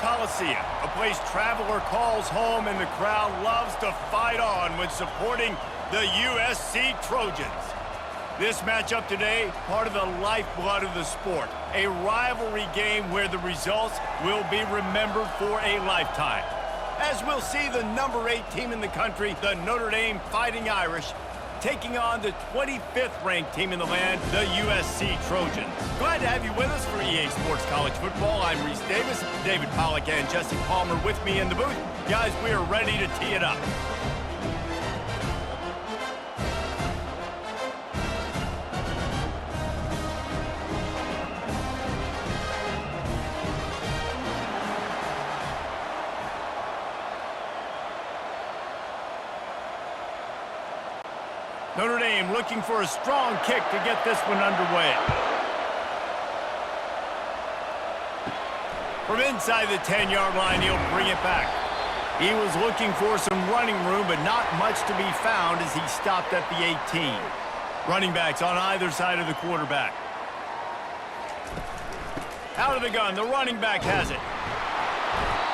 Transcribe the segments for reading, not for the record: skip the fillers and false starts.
Coliseum, a place traveler calls home and the crowd loves to fight on when supporting the USC Trojans. This matchup today, part of the lifeblood of the sport, a rivalry game where the results will be remembered for a lifetime. As we'll see the number 8 team in the country, the Notre Dame Fighting Irish, taking on the 25th ranked team in the land, the USC Trojans. Glad to have you with us for EA Sports College Football. I'm Reese Davis, David Pollack and Jesse Palmer with me in the booth. Guys, we are ready to tee it up. Notre Dame looking for a strong kick to get this one underway. From inside the 10-yard line, he'll bring it back. He was looking for some running room, but not much to be found as he stopped at the 18. Running backs on either side of the quarterback. Out of the gun, the running back has it.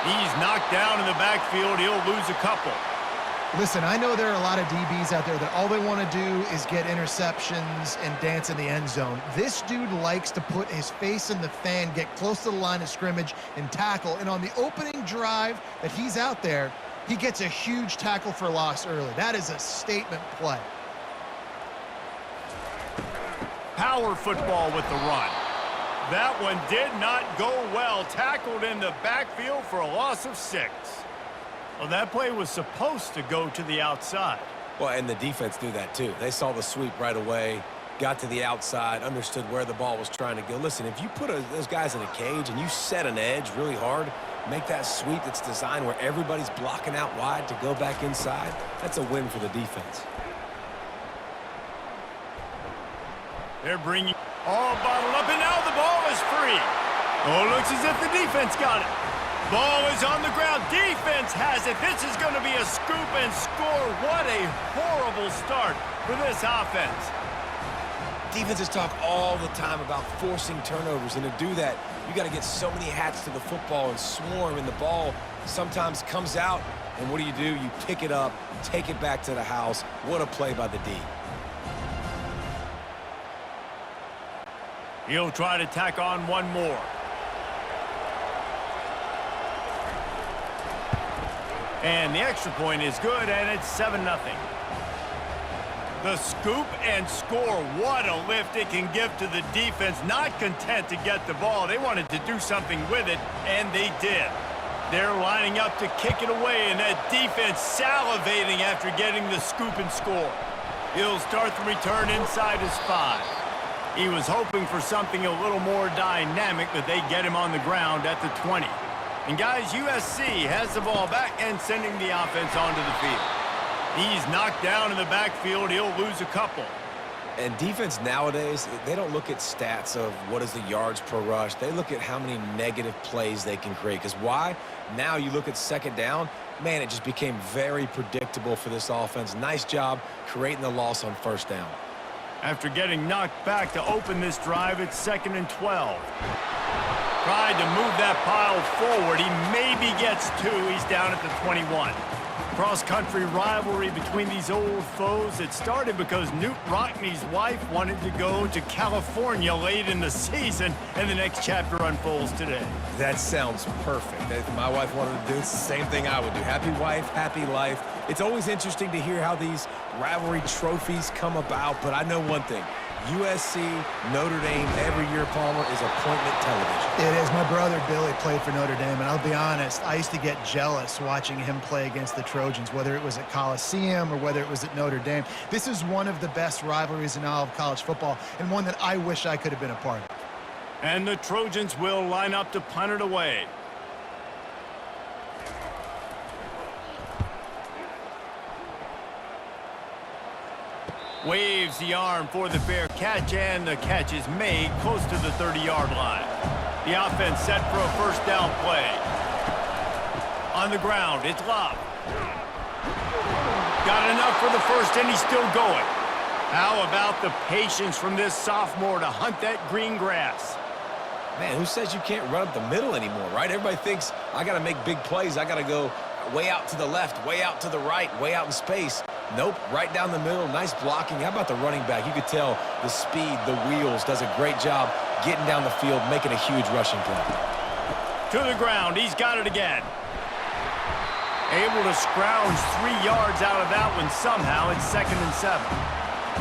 He's knocked down in the backfield. He'll lose a couple. Listen, I know there are a lot of DBs out there that all they want to do is get interceptions and dance in the end zone. This dude likes to put his face in the fan, get close to the line of scrimmage, and tackle. And on the opening drive that he's out there, he gets a huge tackle for loss early. That is a statement play. Power football with the run. That one did not go well. Tackled in the backfield for a loss of 6. Well, that play was supposed to go to the outside. Well, and the defense knew that too. They saw the sweep right away, got to the outside, understood where the ball was trying to go. Listen, if you put those guys in a cage and you set an edge really hard, make that sweep that's designed where everybody's blocking out wide to go back inside, that's a win for the defense. They're bringing all bottled up, and now the ball is free. Oh, looks as if the defense got it. Ball is on the ground. Defense has it. This is going to be a scoop and score. What a horrible start for this offense. Defenses talk all the time about forcing turnovers, and to do that, you got to get so many hats to the football and swarm, and the ball sometimes comes out, and what do? You pick it up, take it back to the house. What a play by the D. He'll try to tack on one more. And the extra point is good, and it's 7-0. The scoop and score. What a lift it can give to the defense. Not content to get the ball. They wanted to do something with it, and they did. They're lining up to kick it away, and that defense salivating after getting the scoop and score. He'll start the return inside his 5. He was hoping for something a little more dynamic, but they get him on the ground at the 20. And guys, USC has the ball back and sending the offense onto the field. He's knocked down in the backfield. He'll lose a couple. And defense nowadays, they don't look at stats of what is the yards per rush. They look at how many negative plays they can create. Because why? Now you look at second down, man, it just became very predictable for this offense. Nice job creating the loss on first down. After getting knocked back to open this drive, it's 2nd and 12. Tried to move that pile forward. He maybe gets 2. He's down at the 21. Cross-country rivalry between these old foes. It started because Newt Rockney's wife wanted to go to California late in the season, and the next chapter unfolds today. That sounds perfect. If my wife wanted to do it, it's the same thing I would do. Happy wife, happy life. It's always interesting to hear how these rivalry trophies come about, but I know one thing. USC, Notre Dame, every year, Palmer, is appointment television. It is. My brother Billy played for Notre Dame, and I'll be honest, I used to get jealous watching him play against the Trojans, whether it was at Coliseum or whether it was at Notre Dame. This is one of the best rivalries in all of college football, and one that I wish I could have been a part of. And the Trojans will line up to punt it away. Waves the arm for the fair catch, and the catch is made close to the 30-yard line. The offense set for a first down play. On the ground, it's Love. Got enough for the first, and he's still going. How about the patience from this sophomore to hunt that green grass? Man, who says you can't run up the middle anymore, right? Everybody thinks I got to make big plays. I got to go way out to the left, way out to the right, way out in space. Nope, right down the middle. Nice blocking. How about the running back? You could tell the speed, the wheels, does a great job getting down the field, making a huge rushing play. To the ground. He's got it again. Able to scrounge 3 yards out of that one somehow. It's 2nd and 7.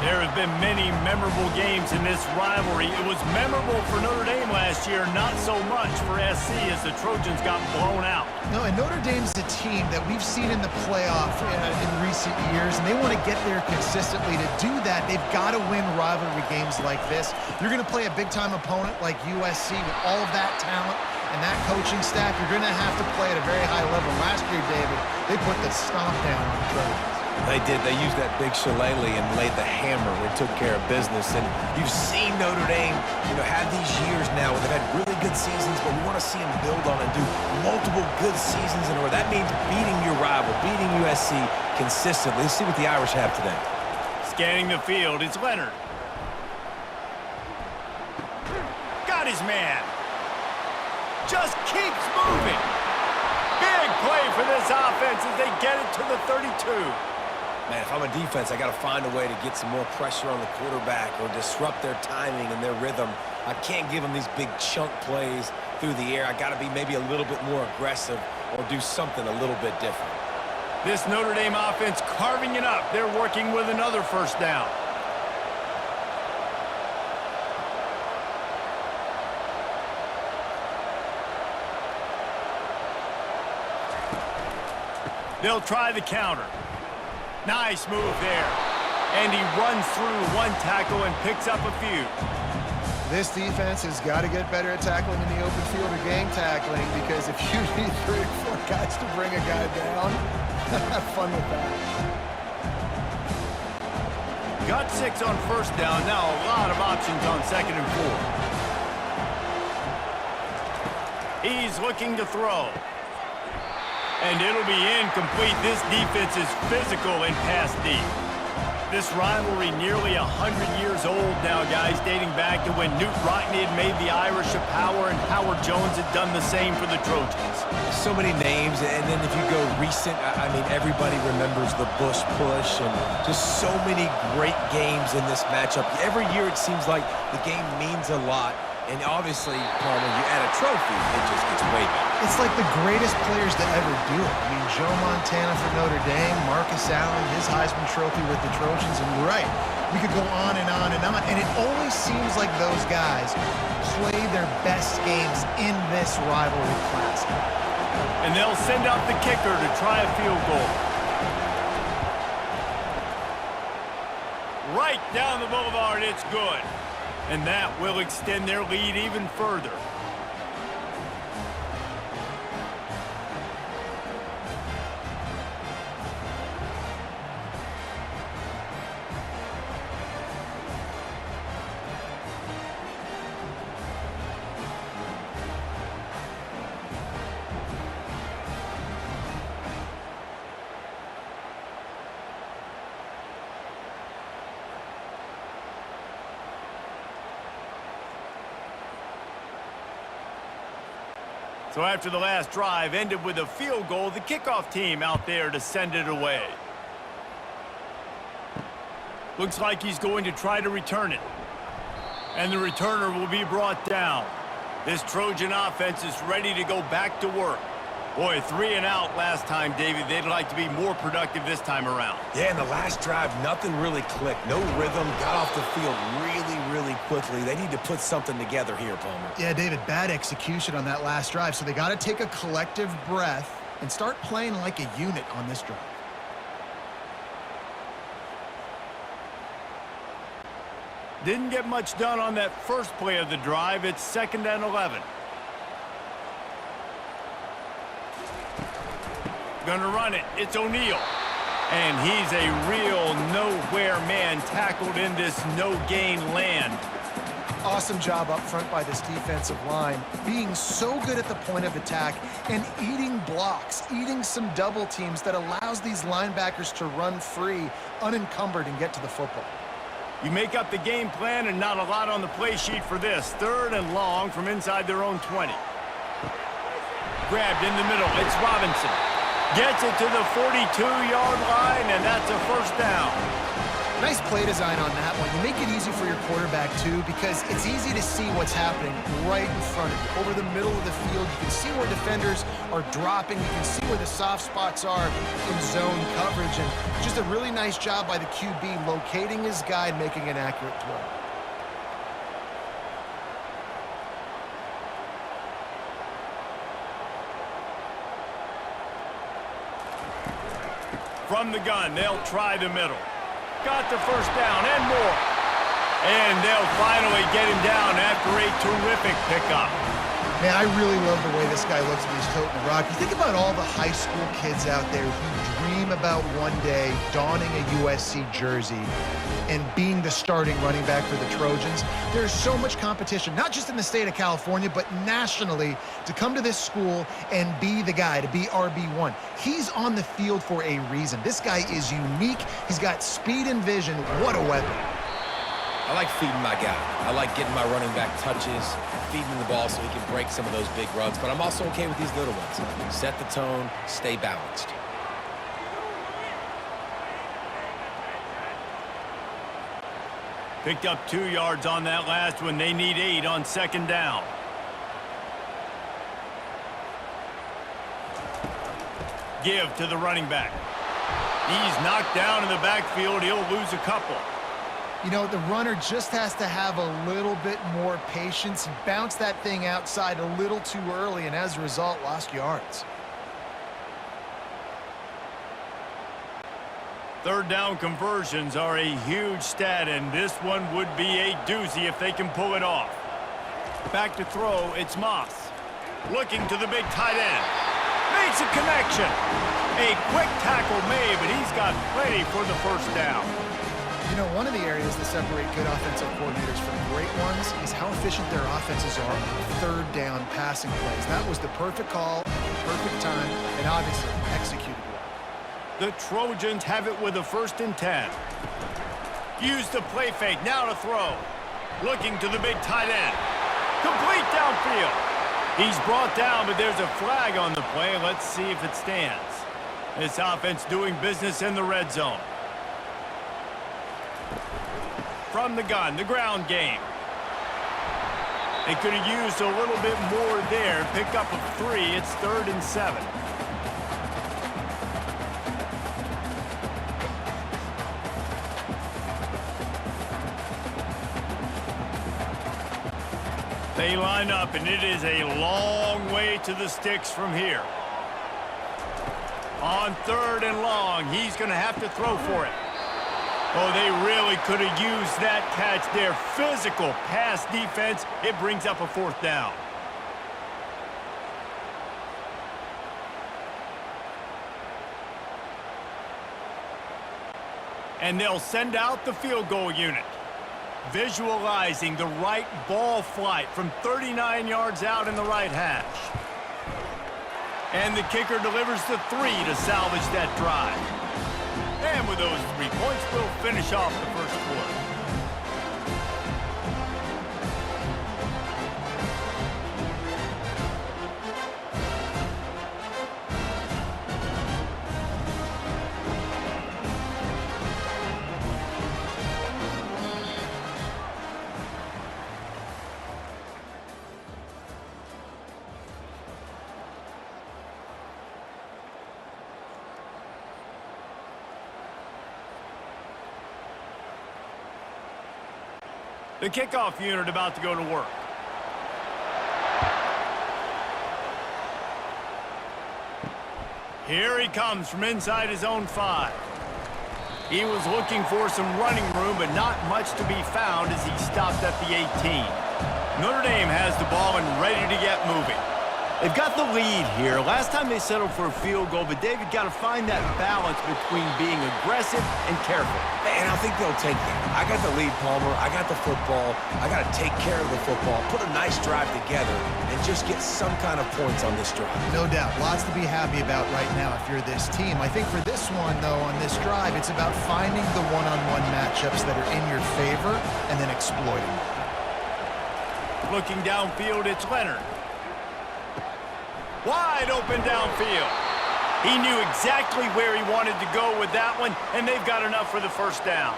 There have been many memorable games in this rivalry. It was memorable for Notre Dame last year, not so much for SC as the Trojans got blown out. No, and Notre Dame's a team that we've seen in the playoff in recent years, and they want to get there consistently. To do that, they've got to win rivalry games like this. You're going to play a big-time opponent like USC with all of that talent and that coaching staff. You're going to have to play at a very high level. Last year, David, they put the stomp down on the Trojans. They did. They used that big shillelagh and laid the hammer and took care of business. And you've seen Notre Dame, have these years now where they've had really good seasons, but we want to see them build on and do multiple good seasons in order. That means beating your rival, beating USC consistently. Let's see what the Irish have today. Scanning the field, it's Leonard. Got his man. Just keeps moving. Big play for this offense as they get it to the 32. Man, if I'm a defense, I got to find a way to get some more pressure on the quarterback or disrupt their timing and their rhythm. I can't give them these big chunk plays through the air. I got to be maybe a little bit more aggressive or do something a little bit different. This Notre Dame offense carving it up. They're working with another first down. They'll try the counter. Nice move there. And he runs through one tackle and picks up a few. This defense has got to get better at tackling in the open field or game tackling, because if you need 3 or 4 guys to bring a guy down, have fun with that. Got 6 on first down. Now a lot of options on 2nd and 4. He's looking to throw. And it'll be incomplete. This defense is physical and pass deep. This rivalry nearly 100 years old now, guys, dating back to when Newt Rockne had made the Irish a power and Howard Jones had done the same for the Trojans. So many names, and then if you go recent, I mean, everybody remembers the Bush push and just so many great games in this matchup. Every year it seems like the game means a lot. And obviously, Palmer, you add a trophy, it just gets way better. It's like the greatest players to ever do it. I mean, Joe Montana for Notre Dame, Marcus Allen, his Heisman Trophy with the Trojans, and you're right. We could go on and on and on, and it always seems like those guys play their best games in this rivalry classic. And they'll send out the kicker to try a field goal. Right down the boulevard, it's good. And that will extend their lead even further. So after the last drive ended with a field goal, the kickoff team out there to send it away. Looks like he's going to try to return it. And the returner will be brought down. This Trojan offense is ready to go back to work. Boy, 3 and out last time, David. They'd like to be more productive this time around. Yeah, in the last drive, nothing really clicked. No rhythm, got off the field really quickly. They need to put something together here, Palmer. Yeah, David, bad execution on that last drive, so they got to take a collective breath and start playing like a unit on this drive. Didn't get much done on that first play of the drive. It's 2nd and 11. Gonna run it. It's O'Neal. And he's a real nowhere man tackled in this no-gain land. Awesome job up front by this defensive line, being so good at the point of attack and eating blocks, eating some double teams that allows these linebackers to run free, unencumbered, and get to the football. You make up the game plan and not a lot on the play sheet for this. 3rd and long from inside their own 20. Grabbed in the middle. It's Robinson. Gets it to the 42-yard line, and that's a first down. Nice play design on that one. You make it easy for your quarterback, too, because it's easy to see what's happening right in front of you. Over the middle of the field, you can see where defenders are dropping. You can see where the soft spots are in zone coverage. And just a really nice job by the QB locating his guy and making an accurate throw. From the gun, they'll try the middle. Got the first down and more. And they'll finally get him down after a terrific pickup. Man, I really love the way this guy looks when he's toting the rock. You think about all the high school kids out there who dream about one day donning a USC jersey and being the starting running back for the Trojans. There's so much competition, not just in the state of California, but nationally, to come to this school and be the guy, to be RB1. He's on the field for a reason. This guy is unique. He's got speed and vision. What a weapon. I like feeding my guy. I like getting my running back touches, feeding him the ball so he can break some of those big runs, but I'm also okay with these little ones. Set the tone, stay balanced. Picked up 2 yards on that last one. They need 8 on 2nd down. Give to the running back. He's knocked down in the backfield. He'll lose a couple. You know, the runner just has to have a little bit more patience. He bounced that thing outside a little too early, and as a result, lost yards. 3rd down conversions are a huge stat, and this one would be a doozy if they can pull it off. Back to throw, it's Moss. Looking to the big tight end. Makes a connection. A quick tackle made, but he's got plenty for the first down. You know, one of the areas that separate good offensive coordinators from great ones is how efficient their offenses are on 3rd down passing plays. That was the perfect call, at the perfect time, and obviously executed well. The Trojans have it with a 1st and 10. Use the play fake, now to throw. Looking to the big tight end. Complete downfield. He's brought down, but there's a flag on the play. Let's see if it stands. This offense doing business in the red zone. From the gun, the ground game. They could have used a little bit more there. Pick up a 3. It's 3rd and 7. They line up, and it is a long way to the sticks from here. On 3rd and long, he's going to have to throw for it. Oh, they really could have used that catch there. Physical pass defense. It brings up a 4th down. And they'll send out the field goal unit. Visualizing the right ball flight from 39 yards out in the right hash. And the kicker delivers the 3 to salvage that drive. And with those 3 points, we'll finish off the first quarter. The kickoff unit about to go to work. Here he comes from inside his own 5. He was looking for some running room, but not much to be found as he stopped at the 18. Notre Dame has the ball and ready to get moving. They've got the lead here. Last time they settled for a field goal, but David got to find that balance between being aggressive and careful. And I think they'll take that. I got the lead, Palmer. I got the football. I got to take care of the football, put a nice drive together, and just get some kind of points on this drive. No doubt. Lots to be happy about right now if you're this team. I think for this one, though, on this drive, it's about finding the one-on-one matchups that are in your favor and then exploiting them. Looking downfield, it's Leonard. Wide open downfield. He knew exactly where he wanted to go with that one, and they've got enough for the first down.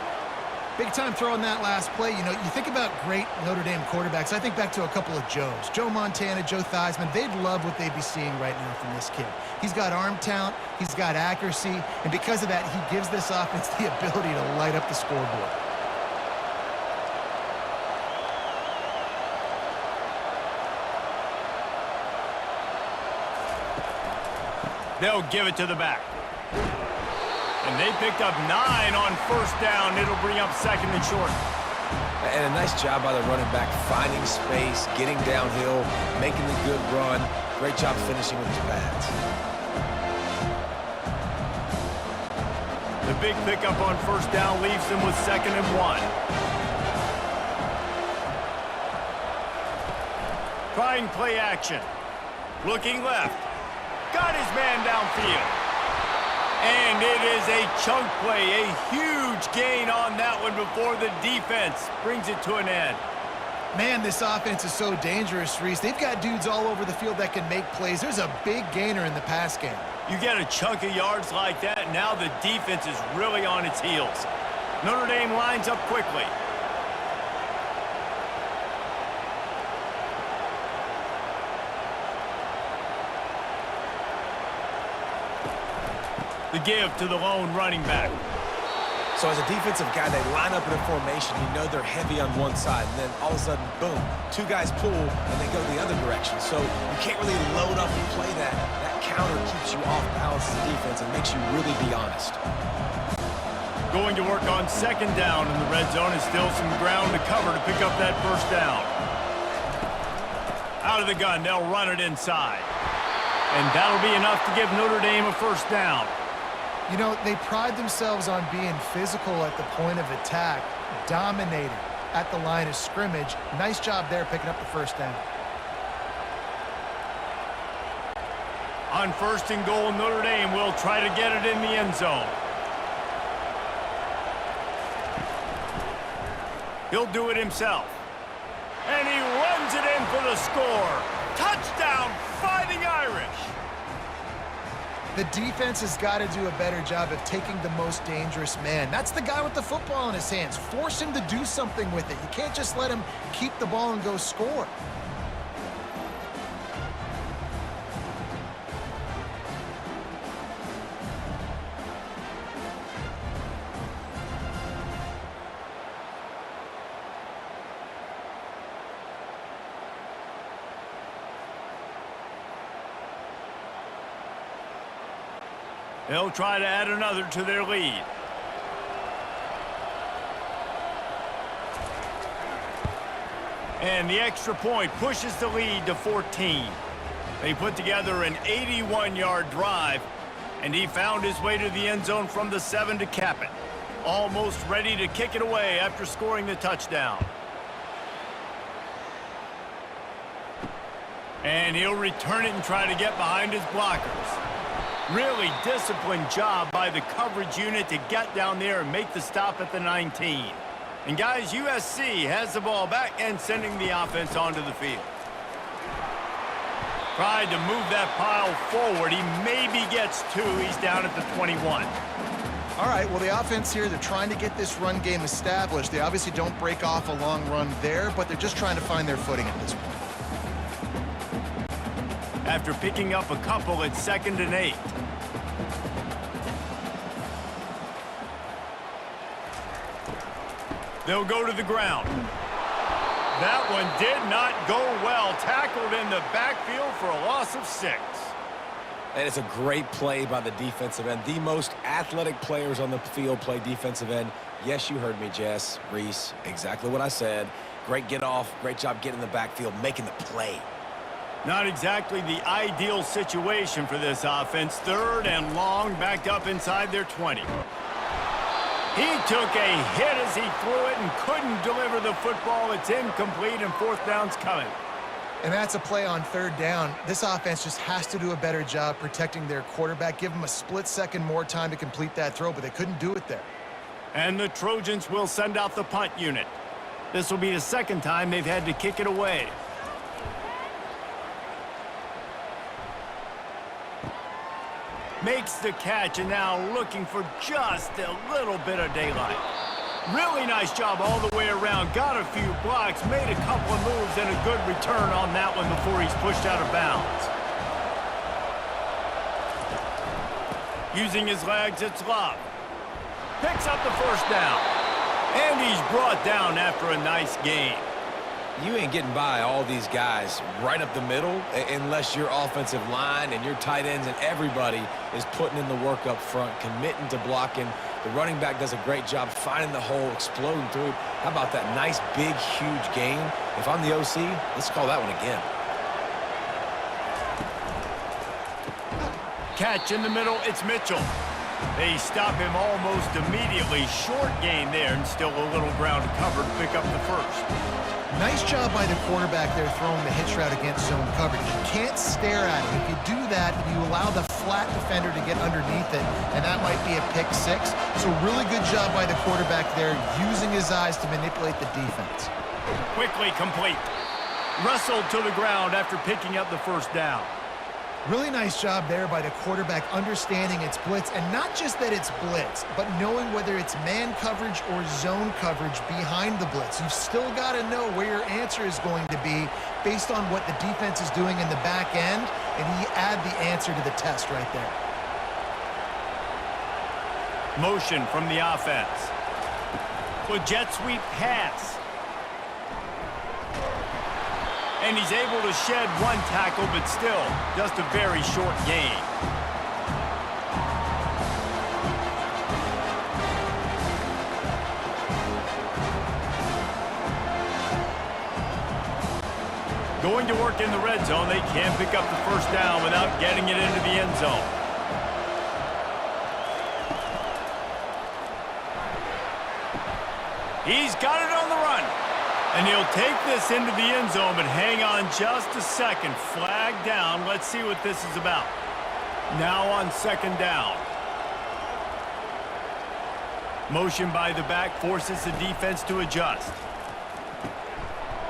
Big time throw on that last play. You know, you think about great Notre Dame quarterbacks. I think back to a couple of Joes. Joe Montana, Joe Theismann. They'd love what they'd be seeing right now from this kid. He's got arm talent. He's got accuracy. And because of that, he gives this offense the ability to light up the scoreboard. They'll give it to the back. And they picked up 9 on first down. It'll bring up second and short. And a nice job by the running back, finding space, getting downhill, making the good run. Great job finishing with his pads. The big pickup on first down leaves them with second and 1. Trying play action. Looking left. Got his man downfield. And it is a chunk play, a huge gain on that one before the defense brings it to an end. Man, this offense is so dangerous, Reese. They've got dudes all over the field that can make plays. There's a big gainer in the pass game. You get a chunk of yards like that, now the defense is really on its heels. Notre Dame lines up quickly. The give to the lone running back. So as a defensive guy, they line up in a formation. You know they're heavy on one side, and then all of a sudden, boom, 2 guys pull, and they go the other direction. So you can't really load up and play that. That counter keeps you off balance as a defense and makes you really be honest. Going to work on second down in the red zone, and still some ground to cover to pick up that first down. Out of the gun, they'll run it inside. And that'll be enough to give Notre Dame a first down. You know, they pride themselves on being physical at the point of attack, dominating at the line of scrimmage. Nice job there picking up the first down. On first and goal, Notre Dame will try to get it in the end zone. He'll do it himself. And he runs it in for the score. Touchdown, Fighting Irish. The defense has got to do a better job of taking the most dangerous man. That's the guy with the football in his hands. Force him to do something with it. You can't just let him keep the ball and go score. They'll try to add another to their lead. And the extra point pushes the lead to 14. They put together an 81-yard drive, and he found his way to the end zone from the 7 to cap it. Almost ready to kick it away after scoring the touchdown. And he'll return it and try to get behind his blockers. Really disciplined job by the coverage unit to get down there and make the stop at the 19. And guys, USC has the ball back and sending the offense onto the field. Tried to move that pile forward. He maybe gets 2. He's down at the 21. All right, well, the offense here, they're trying to get this run game established. They obviously don't break off a long run there, but they're just trying to find their footing at this point. After picking up a couple, it's 2nd and 8. They'll go to the ground. That one did not go well. Tackled in the backfield for a loss of 6. And it's a great play by the defensive end. The most athletic players on the field play defensive end. Yes, you heard me, Jess, Reese. Exactly what I said. Great get off. Great job getting in the backfield, making the play. Not exactly the ideal situation for this offense. 3rd and long, backed up inside their 20. He took a hit as he threw it and couldn't deliver the football. It's incomplete, and 4th down's coming. And that's a play on 3rd down. This offense just has to do a better job protecting their quarterback. Give him a split second more time to complete that throw, but they couldn't do it there. And the Trojans will send out the punt unit. This will be the 2nd time they've had to kick it away. Makes the catch, and now looking for just a little bit of daylight. Really nice job all the way around. Got a few blocks, made a couple of moves, and a good return on that one before he's pushed out of bounds. Using his legs, it's Love. Picks up the 1st down. And he's brought down after a nice gain. You ain't getting by all these guys right up the middle unless your offensive line and your tight ends and everybody is putting in the work up front, committing to blocking. The running back does a great job finding the hole, exploding through. How about that nice, big, huge gain? If I'm the OC, let's call that one again. Catch in the middle, it's Mitchell. They stop him almost immediately. Short gain there, and still a little ground covered. Pick up the 1st. Nice job by the quarterback there throwing the hitch route against zone coverage. You can't stare at him. If you do that, you allow the flat defender to get underneath it, and that might be a pick 6. So really good job by the quarterback there, using his eyes to manipulate the defense. Quickly complete. Wrestled to the ground after picking up the 1st down. Really nice job there by the quarterback understanding it's blitz, and not just that it's blitz, but knowing whether it's man coverage or zone coverage behind the blitz. You've still got to know where your answer is going to be based on what the defense is doing in the back end, and he add the answer to the test right there. Motion from the offense. With jet sweep pass. And he's able to shed 1 tackle, but still just a very short gain. Going to work in the red zone, they can pick up the 1st down without getting it into the end zone. He's got it on the run. And he'll take this into the end zone, but hang on just a second. Flag down. Let's see what this is about. Now on 2nd down. Motion by the back forces the defense to adjust.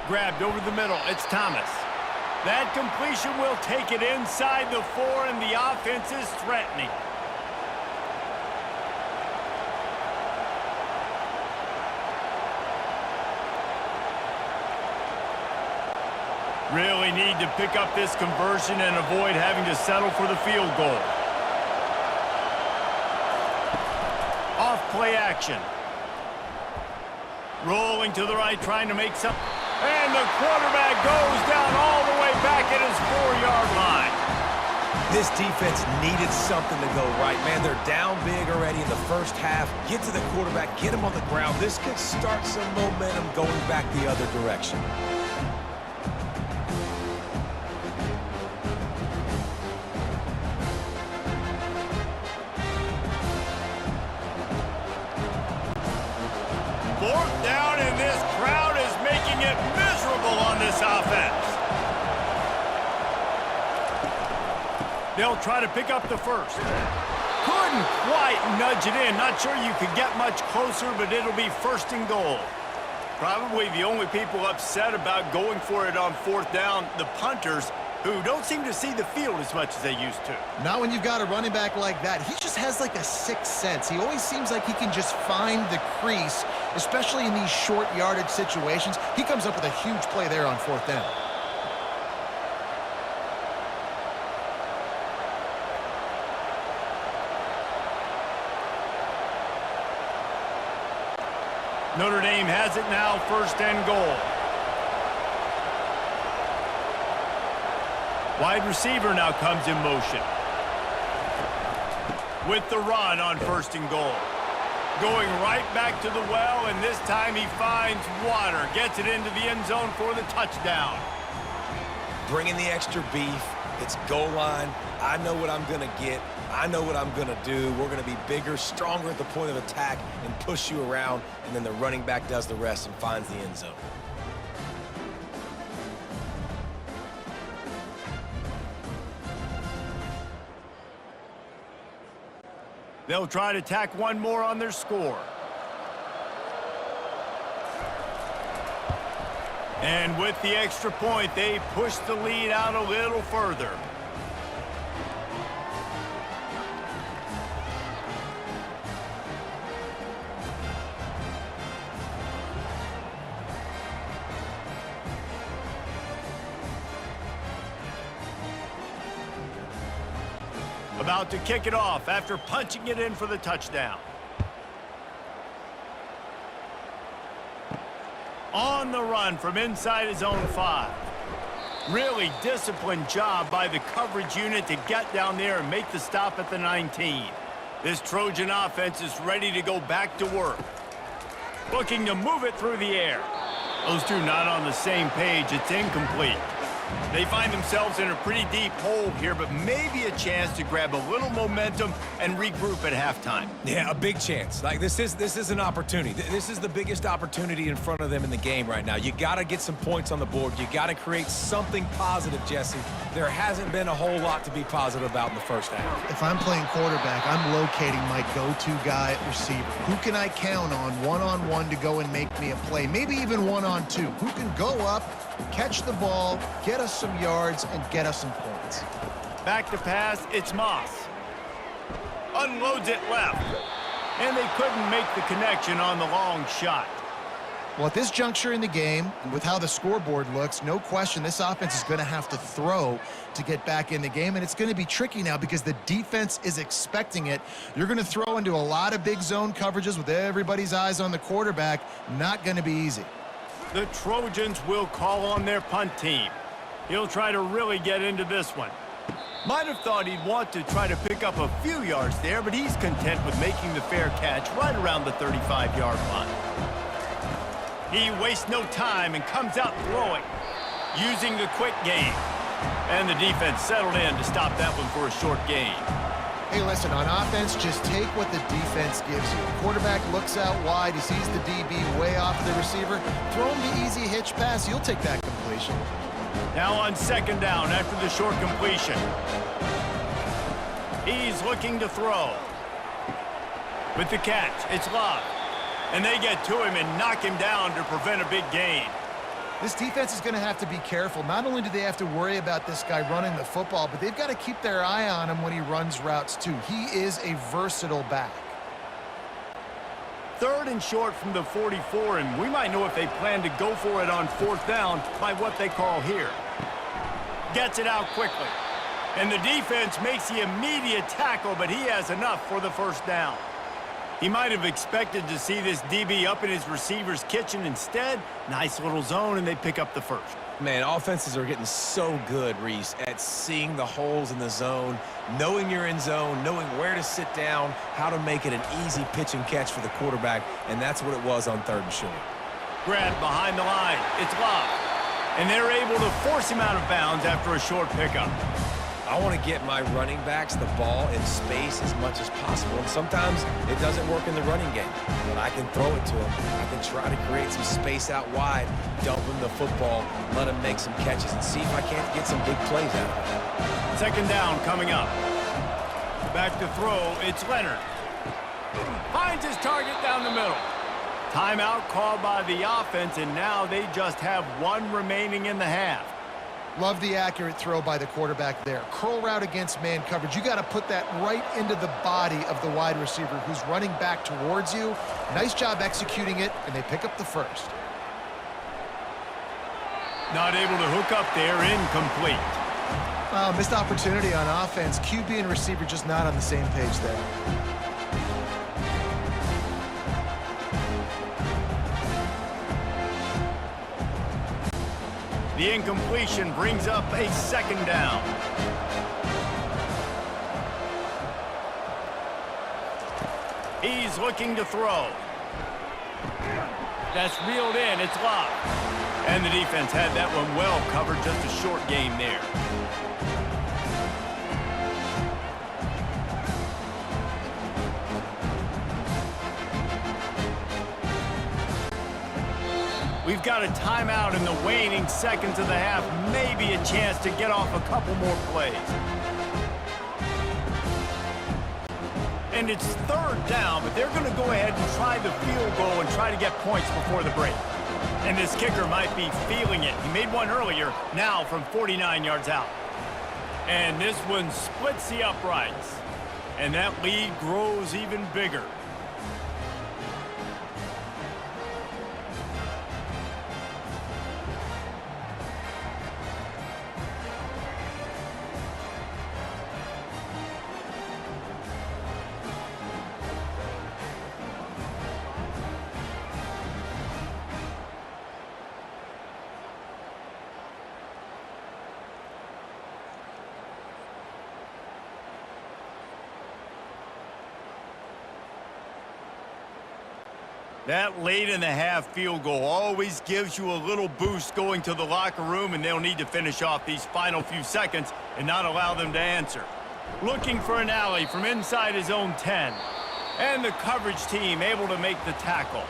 Grabbed over the middle. It's Thomas. That completion will take it inside the 4, and the offense is threatening. Really need to pick up this conversion and avoid having to settle for the field goal. Off play action. Rolling to the right, trying to make some. And the quarterback goes down all the way back at his 4-yard line. This defense needed something to go right, man. They're down big already in the 1st half. Get to the quarterback, get him on the ground. This could start some momentum going back the other direction. Down, and this crowd is making it miserable on this offense. They'll try to pick up the 1st. Couldn't quite nudge it in. Not sure you could get much closer, but it'll be 1st and goal. Probably the only people upset about going for it on 4th down, the punters, who don't seem to see the field as much as they used to. Not when you've got a running back like that. He just has like a 6th sense. He always seems like he can just find the crease, especially in these short yardage situations. He comes up with a huge play there on 4th down. Notre Dame has it now, 1st and goal. Wide receiver now comes in motion. With the run on 1st and goal. Going right back to the well, and this time he finds water. Gets it into the end zone for the touchdown. bringing the extra beef. It's goal line. I know what I'm going to get. I know what I'm going to do. We're going to be bigger, stronger at the point of attack and push you around, and then the running back does the rest and finds the end zone. They'll try to tack one more on their score. And with the extra point, they push the lead out a little further. About to kick it off after punching it in for the touchdown. On the run from inside his own 5. Really disciplined job by the coverage unit to get down there and make the stop at the 19. This Trojan offense is ready to go back to work. Looking to move it through the air. Those two not on the same page. It's incomplete. They find themselves in a pretty deep hole here, but maybe a chance to grab a little momentum and regroup at halftime. Yeah, a big chance. Like, this is an opportunity. This is the biggest opportunity in front of them in the game right now. You got to get some points on the board. You got to create something positive, Jesse. There hasn't been a whole lot to be positive about in the first half. If I'm playing quarterback, I'm locating my go-to guy at receiver. Who can I count on one-on-one to go and make me a play? Maybe even one-on-two. Who can go up, catch the ball, get us some yards, and get us some points. Back to pass, it's Moss. Unloads it left. And they couldn't make the connection on the long shot. Well, at this juncture in the game, and with how the scoreboard looks, no question this offense is going to have to throw to get back in the game, and it's going to be tricky now because the defense is expecting it. You're going to throw into a lot of big zone coverages with everybody's eyes on the quarterback. Not going to be easy. The Trojans will call on their punt team. He'll try to really get into this one. Might have thought he'd want to try to pick up a few yards there, but he's content with making the fair catch right around the 35-yard line. He wastes no time and comes out throwing, using the quick game. And the defense settled in to stop that one for a short gain. Hey, listen, on offense, just take what the defense gives you. Quarterback looks out wide. He sees the DB way off of the receiver. Throw him the easy hitch pass. You'll take that completion. Now on second down after the short completion. He's looking to throw. With the catch, it's Love. And they get to him and knock him down to prevent a big gain. This defense is going to have to be careful. Not only do they have to worry about this guy running the football, but they've got to keep their eye on him when he runs routes too. He is a versatile back. Third and short from the 44, and we might know if they plan to go for it on fourth down by what they call here. Gets it out quickly. And the defense makes the immediate tackle, but he has enough for the first down. He might have expected to see this DB up in his receiver's kitchen. Instead, nice little zone, and they pick up the first. Man, offenses are getting so good, Reese, at seeing the holes in the zone, knowing you're in zone, knowing where to sit down, how to make it an easy pitch and catch for the quarterback, and that's what it was on third and short. Grabbed behind the line. It's Love. And they're able to force him out of bounds after a short pickup. I want to get my running backs the ball in space as much as possible, and sometimes it doesn't work in the running game, but I can throw it to him. I can try to create some space out wide, dump him the football, let him make some catches, and see if I can't get some big plays out of it. Second down coming up. Back to throw, it's Leonard. Finds his target down the middle. Timeout called by the offense, and now they just have one remaining in the half. Love the accurate throw by the quarterback there. Curl route against man coverage. You got to put that right into the body of the wide receiver who's running back towards you. Nice job executing it, and they pick up the first. Not able to hook up there, incomplete. Missed opportunity on offense. QB and receiver just not on the same page there. The incompletion brings up a second down. He's looking to throw. That's reeled in. It's Love. And the defense had that one well covered, just a short game there. We've got a timeout in the waning seconds of the half, maybe a chance to get off a couple more plays. And it's third down, but they're going to go ahead and try the field goal and try to get points before the break. And this kicker might be feeling it. He made one earlier, now from 49 yards out. And this one splits the uprights. And that lead grows even bigger. That late in the half field goal always gives you a little boost going to the locker room, and they'll need to finish off these final few seconds and not allow them to answer. Looking for an alley from inside his own 10. And the coverage team able to make the tackle.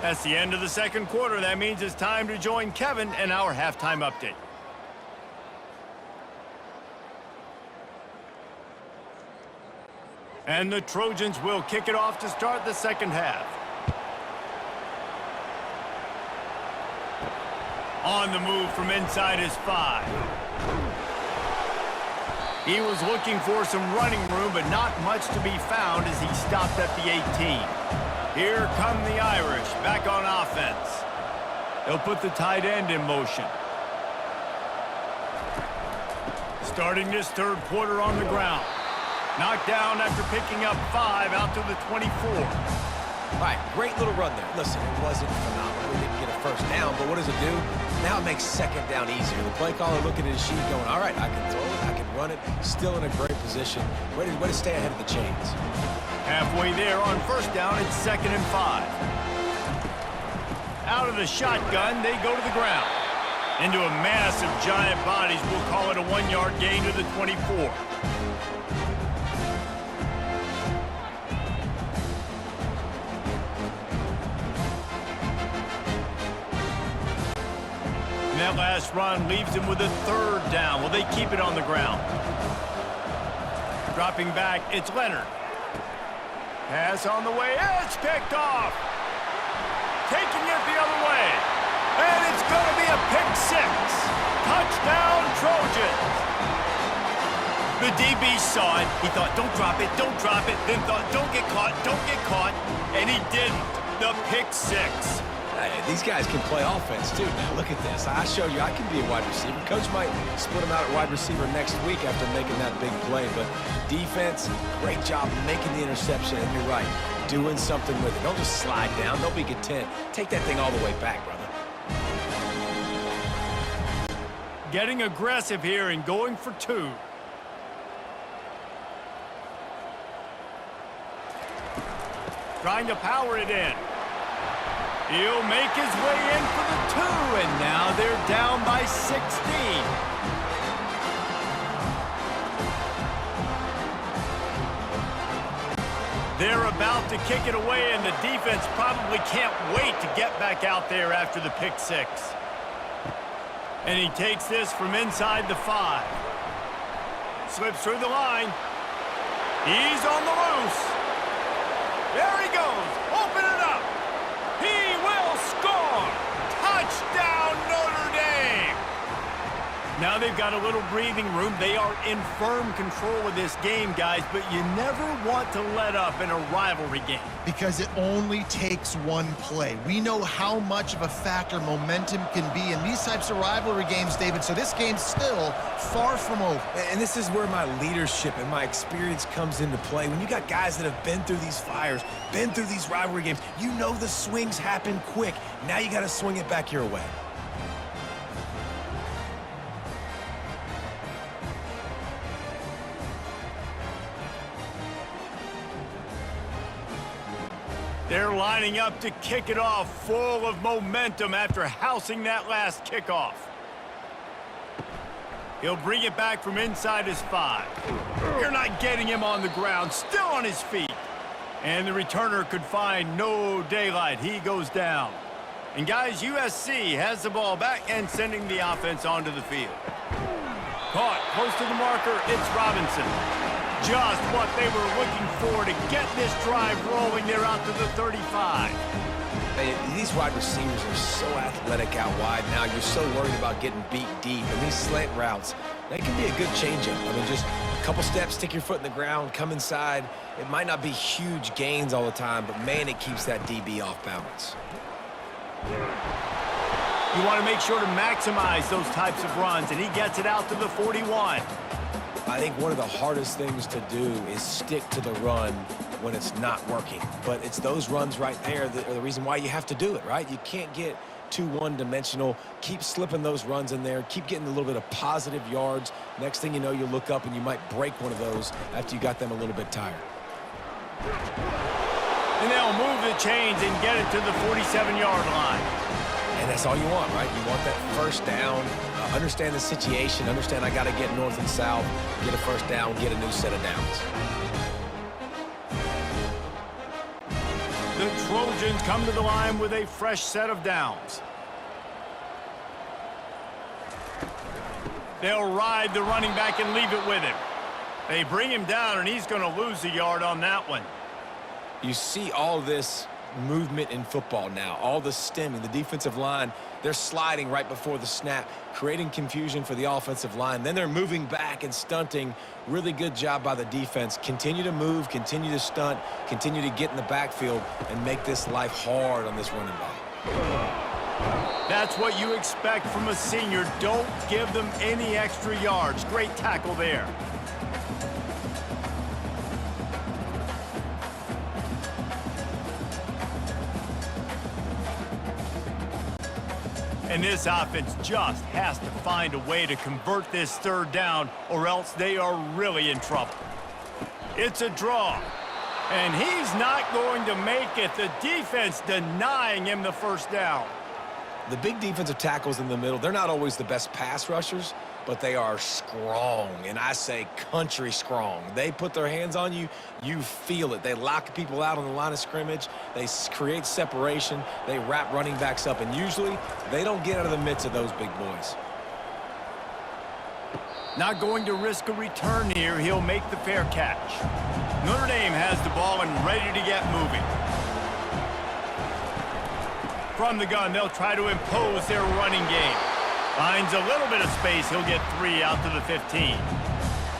That's the end of the second quarter. That means it's time to join Kevin and our halftime update. And the Trojans will kick it off to start the second half. On the move from inside his 5. He was looking for some running room, but not much to be found as he stopped at the 18. Here come the Irish, back on offense. They'll put the tight end in motion. Starting this third quarter on the ground. Knocked down after picking up 5 out to the 24. All right, great little run there. Listen, it wasn't phenomenal. We didn't get a first down, but what does it do? Now it makes second down easier. The play caller looking at his sheet going, all right, I can throw it, I can run it. Still in a great position. Way to stay ahead of the chains. Halfway there on first down, it's 2nd and 5. Out of the shotgun, they go to the ground. Into a mass of giant bodies, we'll call it a 1-yard gain to the 24. And that last run leaves him with a 3rd down. Will they keep it on the ground? Dropping back, it's Leonard. Pass on the way, it's picked off. Taking it the other way. And it's going to be a pick 6. Touchdown, Trojans. The DB saw it. He thought, don't drop it, don't drop it. Then thought, don't get caught, don't get caught. And he didn't. The pick 6. Hey, these guys can play offense, too. Now, look at this. I showed you I can be a wide receiver. Coach might split him out at wide receiver next week after making that big play. But defense, great job making the interception. And you're right, doing something with it. Don't just slide down. Don't be content. Take that thing all the way back, brother. Getting aggressive here and going for 2. Trying to power it in. He'll make his way in for the 2, and now they're down by 16. They're about to kick it away, and the defense probably can't wait to get back out there after the pick 6. And he takes this from inside the 5. Slips through the line. He's on the loose. There he goes. Open it up. He will score! Touchdown, Notre Dame! Now they've got a little breathing room. They are in firm control of this game, guys, but you never want to let up in a rivalry game. Because it only takes one play. We know how much of a factor momentum can be in these types of rivalry games, David, so this game's still far from over. And this is where my leadership and my experience comes into play. When you got guys that have been through these fires, been through these rivalry games, you know the swings happen quick. Now you got to swing it back your way. They're lining up to kick it off, full of momentum after housing that last kickoff. He'll bring it back from inside his 5. You're not getting him on the ground, still on his feet. And the returner could find no daylight. He goes down. And guys, USC has the ball back and sending the offense onto the field. Caught close to the marker, it's Robinson. Just what they were looking for to get this drive rolling. They're out to the 35. These wide receivers are so athletic out wide now. You're so worried about getting beat deep. And these slant routes, they can be a good changeup. I mean, just a couple steps, stick your foot in the ground, come inside. It might not be huge gains all the time, but, man, it keeps that DB off balance. You want to make sure to maximize those types of runs, and he gets it out to the 41. I think one of the hardest things to do is stick to the run when it's not working. But it's those runs right there that are the reason why you have to do it, right? You can't get too one-dimensional. Keep slipping those runs in there. Keep getting a little bit of positive yards. Next thing you know, you look up and you might break one of those after you got them a little bit tired. And they'll move the chains and get it to the 47-yard line. And that's all you want, right? You want that first down. Understand the situation. Understand I got to get north and south, get a first down, get a new set of downs. The Trojans come to the line with a fresh set of downs. They'll ride the running back and leave it with him. They bring him down, and he's going to lose a yard on that one. You see all this movement in football now, all the stemming, the defensive line, they're sliding right before the snap, creating confusion for the offensive line. Then they're moving back and stunting. Really good job by the defense. Continue to move, continue to stunt, continue to get in the backfield and make this life hard on this running back. That's what you expect from a senior. Don't give them any extra yards. Great tackle there. And this offense just has to find a way to convert this third down, or else they are really in trouble. It's a draw, and he's not going to make it. The defense denying him the first down. The big defensive tackles in the middle, they're not always the best pass rushers, but they are strong, and I say country strong. They put their hands on you, you feel it. They lock people out on the line of scrimmage. They create separation. They wrap running backs up, and usually they don't get out of the midst of those big boys. Not going to risk a return here. He'll make the fair catch. Notre Dame has the ball and ready to get moving. From the gun, they'll try to impose their running game. Finds a little bit of space. He'll get 3 out to the 15.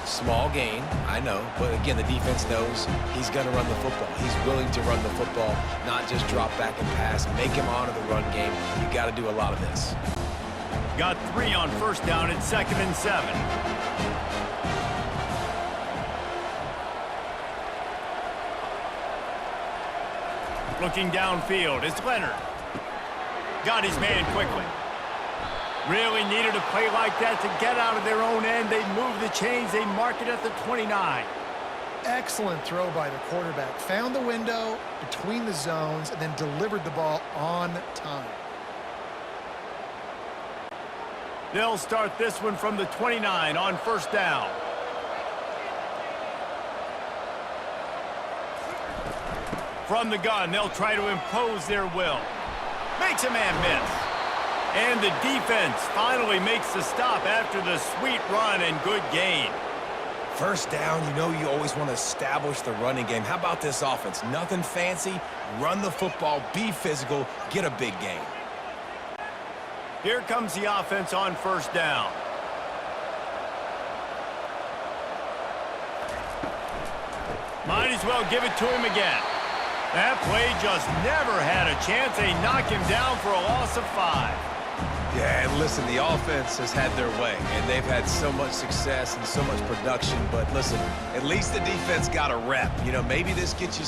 Small gain, I know. But, again, the defense knows he's going to run the football. He's willing to run the football, not just drop back and pass. Make him honor the run game. You got to do a lot of this. Got 3 on first down at 2nd and 7. Looking downfield, it's Leonard. Got his man quickly. Really needed a play like that to get out of their own end. They move the chains. They mark it at the 29. Excellent throw by the quarterback. Found the window between the zones and then delivered the ball on time. They'll start this one from the 29 on first down. From the gun, they'll try to impose their will. Makes a man miss. And the defense finally makes the stop after the sweet run and good gain. First down, you know you always want to establish the running game. How about this offense? Nothing fancy. Run the football, be physical, get a big gain. Here comes the offense on first down. Might as well give it to him again. That play just never had a chance. They knock him down for a loss of 5. Yeah, and listen, the offense has had their way, and they've had so much success and so much production. But listen, at least the defense got a rep. You know, maybe this gets you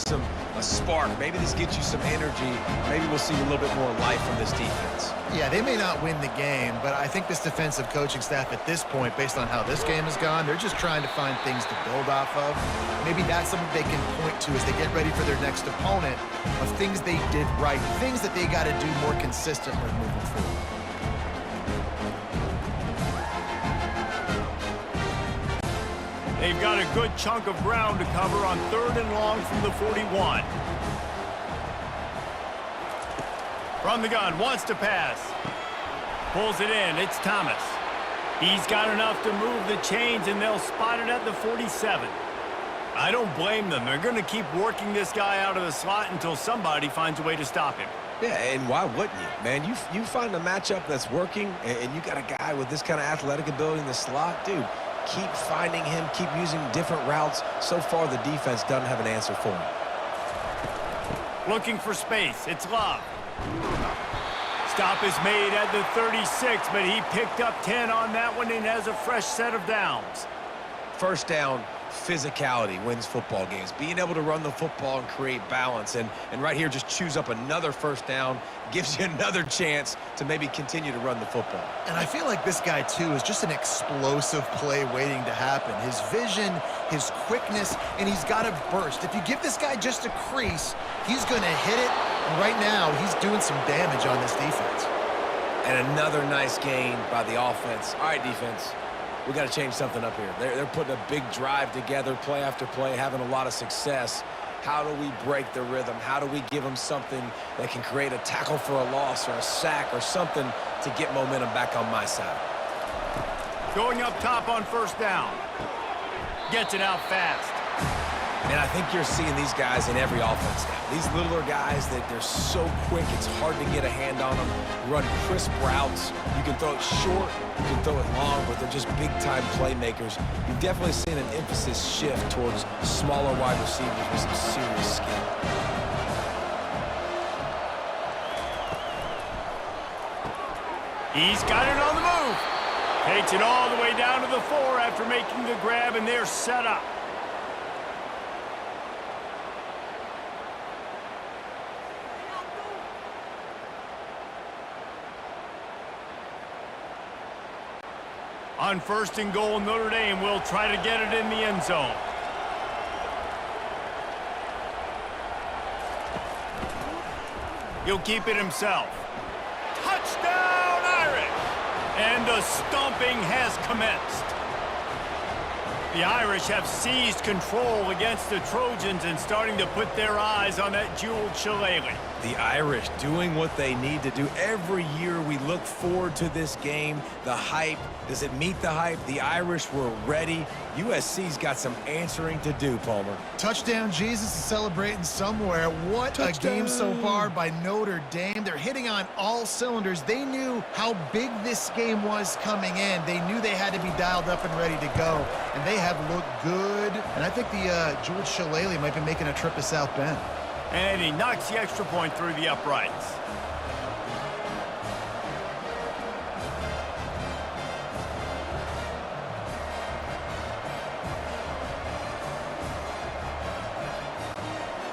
a spark. Maybe this gets you some energy. Maybe we'll see a little bit more life from this defense. Yeah, they may not win the game, but I think this defensive coaching staff at this point, based on how this game has gone, they're just trying to find things to build off of. Maybe that's something they can point to as they get ready for their next opponent of things they did right, things that they got to do more consistently moving forward. They've got a good chunk of ground to cover on 3rd and long from the 41. From the gun, wants to pass. Pulls it in, it's Thomas. He's got enough to move the chains, and they'll spot it at the 47. I don't blame them. They're going to keep working this guy out of the slot until somebody finds a way to stop him. Yeah, and why wouldn't you, man? You find a matchup that's working, and you got a guy with this kind of athletic ability in the slot, dude. Keep finding him, keep using different routes. So far, the defense doesn't have an answer for him. Looking for space, it's Love. Stop is made at the 36, but he picked up 10 on that one and has a fresh set of downs. First down, physicality wins football games. Being able to run the football and create balance. And right here, just choose up another first down, gives you another chance to maybe continue to run the football. And I feel like this guy, too, is just an explosive play waiting to happen. His vision, his quickness, and he's got a burst. If you give this guy just a crease, he's going to hit it. And right now, he's doing some damage on this defense. And another nice gain by the offense. All right, defense. We got to change something up here. They're putting a big drive together, play after play, having a lot of success. How do we break the rhythm? How do we give them something that can create a tackle for a loss or a sack or something to get momentum back on my side? Going up top on first down. Gets it out fast. And I think you're seeing these guys in every offense now. These littler guys, they're so quick, it's hard to get a hand on them. Run crisp routes. You can throw it short, you can throw it long, but they're just big-time playmakers. You've definitely seen an emphasis shift towards smaller wide receivers with some serious skill. He's got it on the move. Takes it all the way down to the 4 after making the grab, and they're set up. On 1st and goal, Notre Dame will try to get it in the end zone. He'll keep it himself. Touchdown, Irish! And the stomping has commenced. The Irish have seized control against the Trojans and starting to put their eyes on that jeweled shillelagh. The Irish doing what they need to do. Every year we look forward to this game. The hype, does it meet the hype? The Irish were ready. USC's got some answering to do, Palmer. Touchdown, Jesus is celebrating somewhere. What Touchdown. A game so far by Notre Dame. They're hitting on all cylinders. They knew how big this game was coming in. They knew they had to be dialed up and ready to go, and they have looked good. And I think the jeweled shillelagh might be making a trip to South Bend. And he knocks the extra point through the uprights.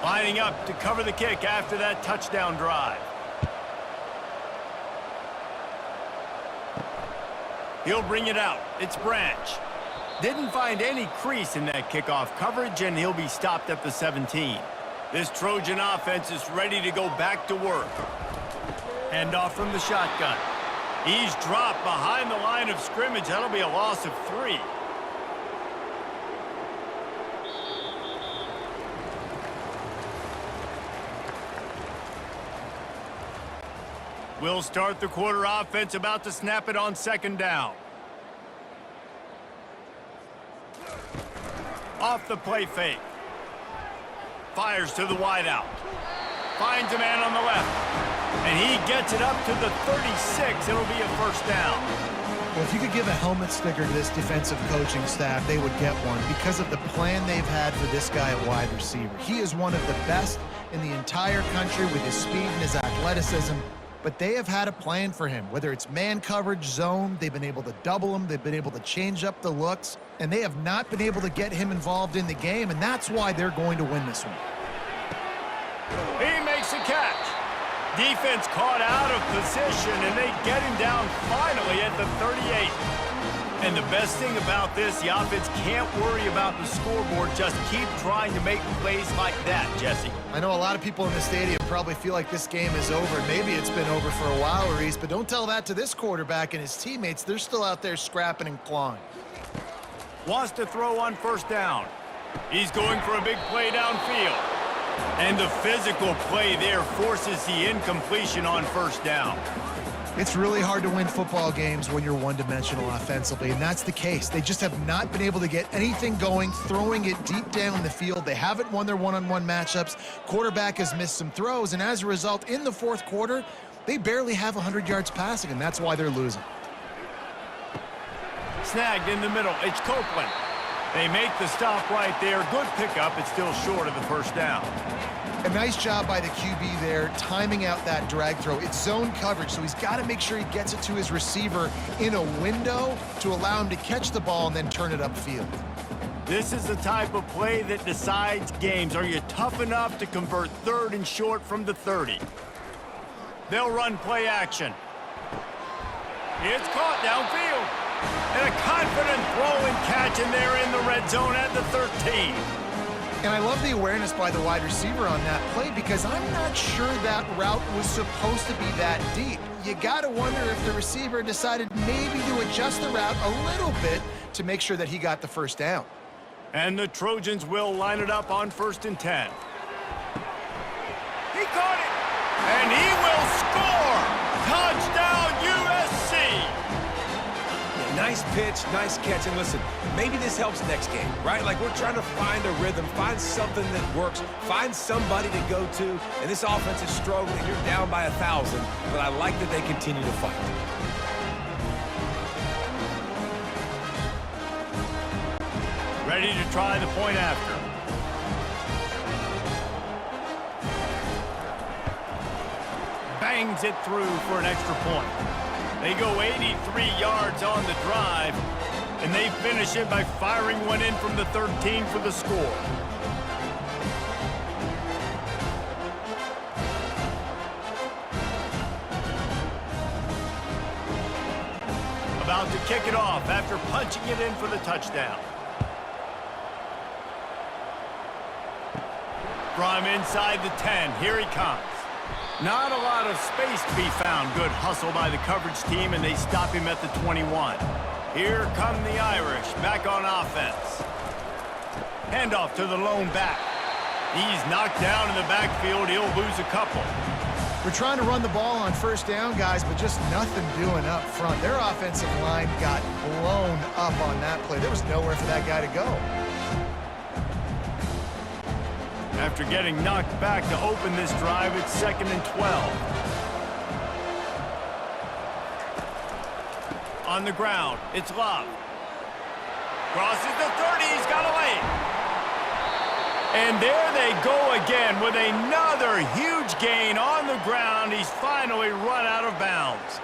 Lining up to cover the kick after that touchdown drive. He'll bring it out. It's Branch. Didn't find any crease in that kickoff coverage, and he'll be stopped at the 17. This Trojan offense is ready to go back to work. Hand off from the shotgun. He's dropped behind the line of scrimmage. That'll be a loss of 3. We'll start the quarter offense, about to snap it on 2nd down. Off the play fake. Fires to the wideout. Finds a man on the left. And he gets it up to the 36. It'll be a first down. Well, if you could give a helmet sticker to this defensive coaching staff, they would get one because of the plan they've had for this guy at wide receiver. He is one of the best in the entire country with his speed and his athleticism. but they have had a plan for him. Whether it's man coverage, zone, they've been able to double him, they've been able to change up the looks, and they have not been able to get him involved in the game, and that's why they're going to win this one. He makes a catch. Defense caught out of position, and they get him down finally at the 38. And the best thing about this, the offense can't worry about the scoreboard. Just keep trying to make plays like that, Jesse. I know a lot of people in the stadium probably feel like this game is over. Maybe it's been over for a while, Reese, but don't tell that to this quarterback and his teammates. They're still out there scrapping and clawing. Wants to throw on first down. He's going for a big play downfield. And the physical play there forces the incompletion on first down. It's really hard to win football games when you're one-dimensional offensively, and that's the case. They just have not been able to get anything going, throwing it deep down the field. They haven't won their one-on-one matchups. Quarterback has missed some throws, and as a result, in the fourth quarter, they barely have 100 yards passing, and that's why they're losing. Snagged in the middle. It's Copeland. They make the stop right there. Good pickup. It's still short of the first down. A nice job by the QB there, timing out that drag throw. It's zone coverage, so he's got to make sure he gets it to his receiver in a window to allow him to catch the ball and then turn it upfield. This is the type of play that decides games. Are you tough enough to convert third and short from the 30? They'll run play action. It's caught downfield. And a confident throw and catch, and they're in the red zone at the 13. And I love the awareness by the wide receiver on that play because I'm not sure that route was supposed to be that deep. You got to wonder if the receiver decided maybe to adjust the route a little bit to make sure that he got the first down. And the Trojans will line it up on 1st and 10. He caught it, and he will score! Touchdown, USC! Nice pitch, nice catch, and listen, maybe this helps next game, right? Like we're trying to find a rhythm, find something that works, find somebody to go to, and this offense is struggling. You're down by 1,000, but I like that they continue to fight. Ready to try the point after. Bangs it through for an extra point. They go 83 yards on the drive, and they finish it by firing one in from the 13 for the score. About to kick it off after punching it in for the touchdown. From inside the 10, here he comes. Not a lot of space to be found. Good hustle by the coverage team, and they stop him at the 21. Here come the Irish, back on offense. Handoff to the lone back. He's knocked down in the backfield. He'll lose a couple. We're trying to run the ball on first down, guys, but just nothing doing up front. Their offensive line got blown up on that play. There was nowhere for that guy to go. After getting knocked back to open this drive, it's 2nd and 12. On the ground, it's Love. Crosses the 30, he's got a lane. And there they go again with another huge gain on the ground. He's finally run out of bounds.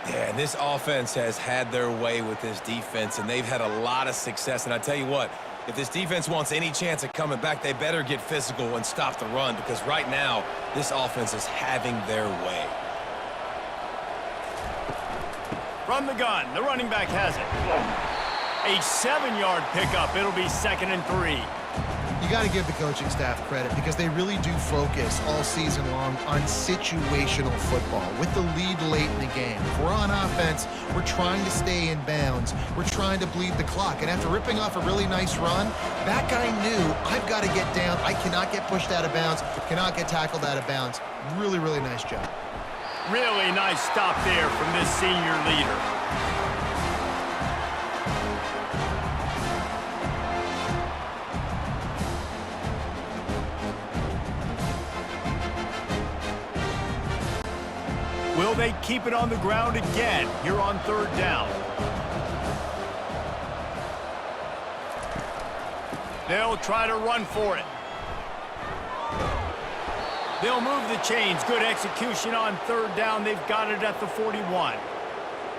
Yeah, this offense has had their way with this defense, and they've had a lot of success. And I tell you what, if this defense wants any chance of coming back, they better get physical and stop the run, because right now, this offense is having their way. From the gun, the running back has it. A 7-yard pickup. It'll be 2nd and 3. You got to give the coaching staff credit because they really do focus all season long on situational football with the lead late in the game. If we're on offense, we're trying to stay in bounds. We're trying to bleed the clock. And after ripping off a really nice run, that guy knew, I've got to get down. I cannot get pushed out of bounds, cannot get tackled out of bounds. Really, really nice job. Really nice stop there from this senior leader. Will they keep it on the ground again here on 3rd down? They'll try to run for it. They'll move the chains. Good execution on third down. They've got it at the 41.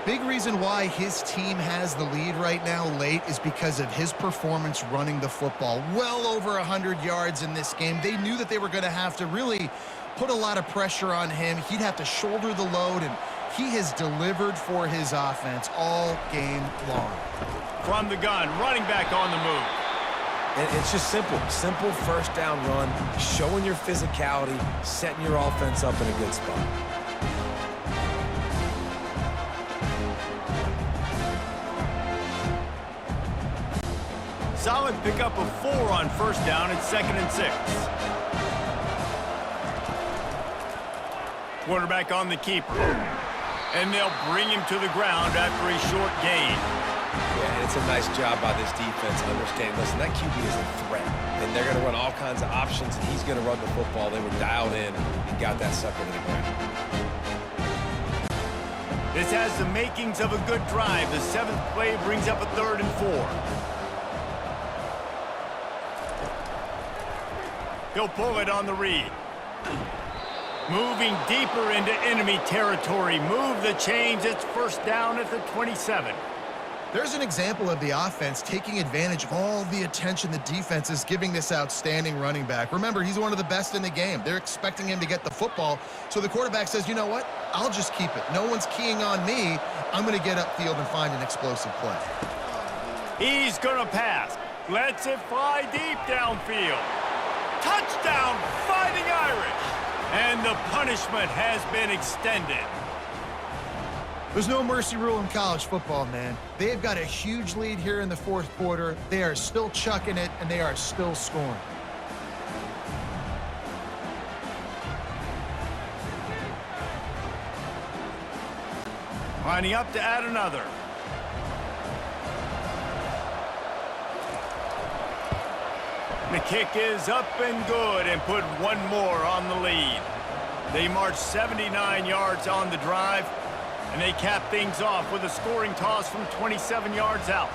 Big reason why his team has the lead right now late is because of his performance running the football. Well over 100 yards in this game. They knew that they were going to have to really put a lot of pressure on him. He'd have to shoulder the load, and he has delivered for his offense all game long. From the gun, running back on the move. And it's just simple first down run, showing your physicality, setting your offense up in a good spot. Solid pickup of 4 on first down. It's 2nd and 6. Quarterback on the keeper. And they'll bring him to the ground after a short gain. Yeah, and it's a nice job by this defense understanding, listen, that QB is a threat. And they're going to run all kinds of options, and he's going to run the football. They were dialed in and got that sucker to the ground. This has the makings of a good drive. The 7th play brings up a 3rd and 4. He'll pull it on the read. Moving deeper into enemy territory. Move the chains. It's first down at the 27. There's an example of the offense taking advantage of all the attention the defense is giving this outstanding running back. Remember, he's one of the best in the game. They're expecting him to get the football, so the quarterback says, you know what? I'll just keep it. No one's keying on me. I'm going to get upfield and find an explosive play. He's going to pass. Lets it fly deep downfield. Touchdown, Fighting Irish! And the punishment has been extended. There's no mercy rule in college football, man. They've got a huge lead here in the 4th quarter. They are still chucking it, and they are still scoring. Lining up to add another. The kick is up and good, and put one more on the lead. They march 79 yards on the drive, and they cap things off with a scoring toss from 27 yards out.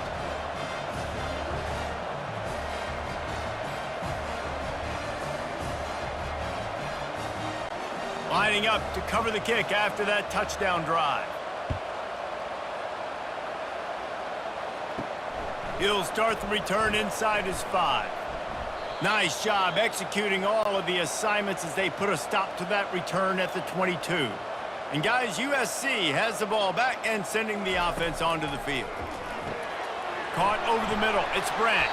Lining up to cover the kick after that touchdown drive. He'll start the return inside his 5. Nice job executing all of the assignments as they put a stop to that return at the 22. And guys, USC has the ball back and sending the offense onto the field. Caught over the middle. It's Branch.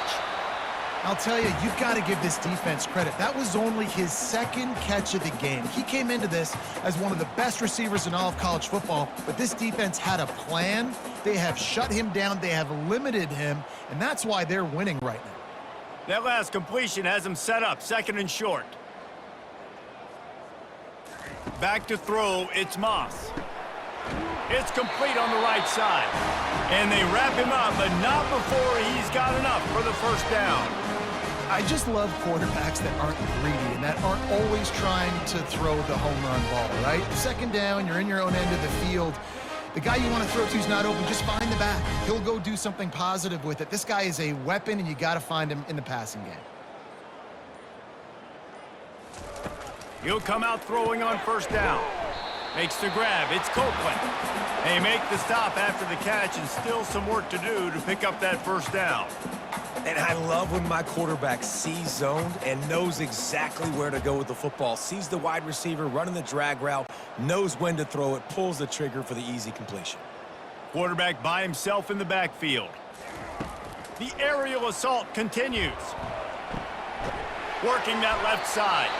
I'll tell you, you've got to give this defense credit. That was only his 2nd catch of the game. He came into this as one of the best receivers in all of college football, but this defense had a plan. They have shut him down. They have limited him, and that's why they're winning right now. That last completion has him set up, 2nd and short. Back to throw, it's Moss. It's complete on the right side. And they wrap him up, but not before he's got enough for the first down. I just love quarterbacks that aren't greedy and that aren't always trying to throw the home run ball, right? 2nd down, you're in your own end of the field. The guy you want to throw to is not open. Just find the back. He'll go do something positive with it. This guy is a weapon, and you got to find him in the passing game. He'll come out throwing on first down. Makes the grab. It's Copeland. They make the stop after the catch, and still some work to do to pick up that first down. And I love when my quarterback sees zoned and knows exactly where to go with the football. Sees the wide receiver running the drag route, knows when to throw it, pulls the trigger for the easy completion. Quarterback by himself in the backfield. The aerial assault continues. Working that left side.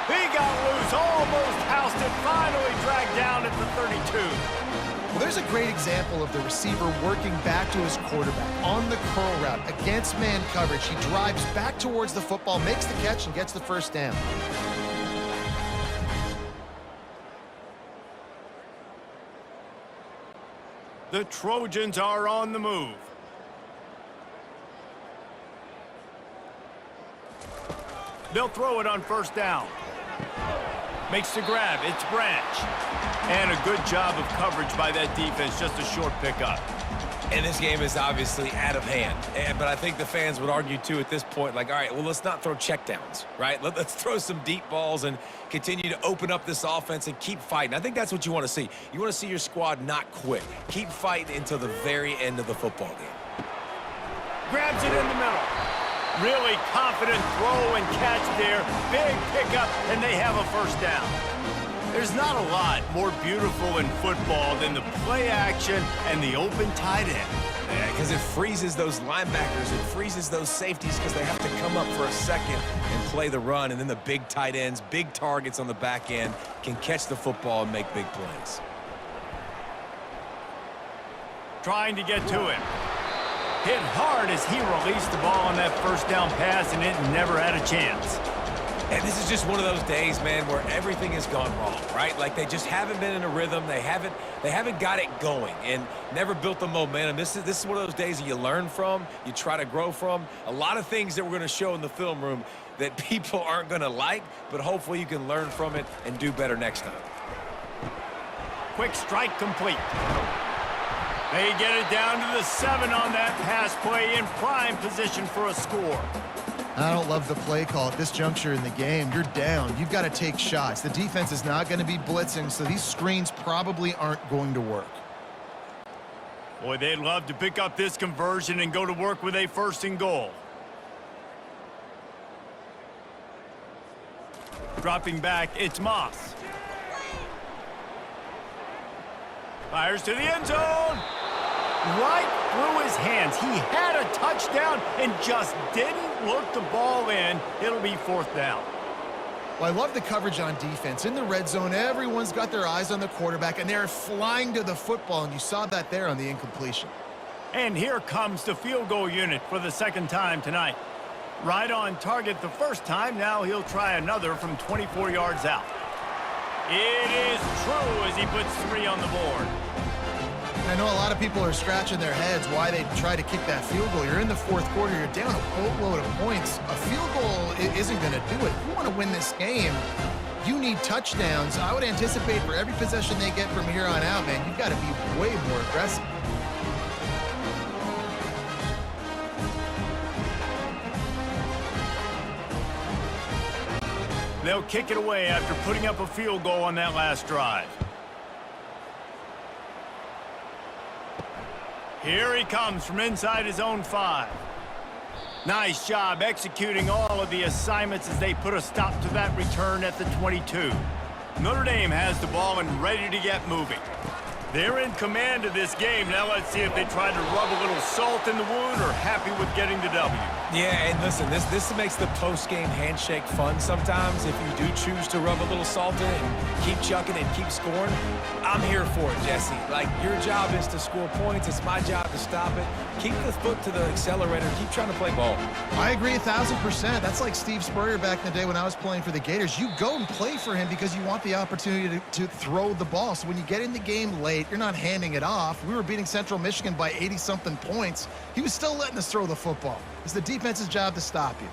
He got loose, almost housed it, finally dragged down at the 32. Well, there's a great example of the receiver working back to his quarterback on the curl route against man coverage. He drives back towards the football, makes the catch, and gets the first down. The Trojans are on the move. They'll throw it on first down. Makes the grab. It's Branch. And a good job of coverage by that defense. Just a short pickup. And this game is obviously out of hand. But I think the fans would argue, too, at this point, like, all right, well, let's not throw checkdowns, right? Let's throw some deep balls and continue to open up this offense and keep fighting. I think that's what you want to see. You want to see your squad not quit. Keep fighting until the very end of the football game. Grabs it in the middle. Really confident throw and catch there. Big pickup, and they have a first down. There's not a lot more beautiful in football than the play action and the open tight end. Yeah, because it freezes those linebackers. It freezes those safeties because they have to come up for a second and play the run. And then the big tight ends, big targets on the back end can catch the football and make big plays. Trying to get to him. Hit hard as he released the ball on that first down pass, and it never had a chance. And this is just one of those days, man, where everything has gone wrong, right? Like they just haven't been in a rhythm. They haven't got it going and never built the momentum. This is one of those days that you learn from, you try to grow from. A lot of things that we're going to show in the film room that people aren't going to like, but hopefully you can learn from it and do better next time. Quick strike complete. They get it down to the 7 on that pass play, in prime position for a score. I don't love the play call at this juncture in the game. You're down. You've got to take shots. The defense is not going to be blitzing, so these screens probably aren't going to work. Boy, they'd love to pick up this conversion and go to work with a 1st and goal. Dropping back, it's Moss. Fires to the end zone. Right through his hands. He had a touchdown and just didn't look the ball in. It'll be 4th down. Well, I love the coverage on defense. In the red zone, everyone's got their eyes on the quarterback, and they're flying to the football, and you saw that there on the incompletion. And here comes the field goal unit for the 2nd time tonight. Right on target the 1st time. Now he'll try another from 24 yards out. It is true as he puts 3 on the board. I know a lot of people are scratching their heads why they try to kick that field goal. You're in the 4th quarter. You're down a boatload of points. A field goal isn't going to do it. If you want to win this game, you need touchdowns. I would anticipate for every possession they get from here on out, man, you've got to be way more aggressive. They'll kick it away after putting up a field goal on that last drive. Here he comes from inside his own 5. Nice job executing all of the assignments as they put a stop to that return at the 22. Notre Dame has the ball and ready to get moving. They're in command of this game. Now let's see if they try to rub a little salt in the wound or happy with getting the W. Yeah, and listen, this makes the post-game handshake fun sometimes. If you do choose to rub a little salt in it and keep chucking and keep scoring, I'm here for it, Jesse. Like, your job is to score points. It's my job to stop it. Keep the foot to the accelerator. Keep trying to play ball. I agree 1,000%. That's like Steve Spurrier back in the day when I was playing for the Gators. You go and play for him because you want the opportunity to throw the ball. So when you get in the game late, you're not handing it off. We were beating Central Michigan by 80-something points. He was still letting us throw the football. It's the defense's job to stop you.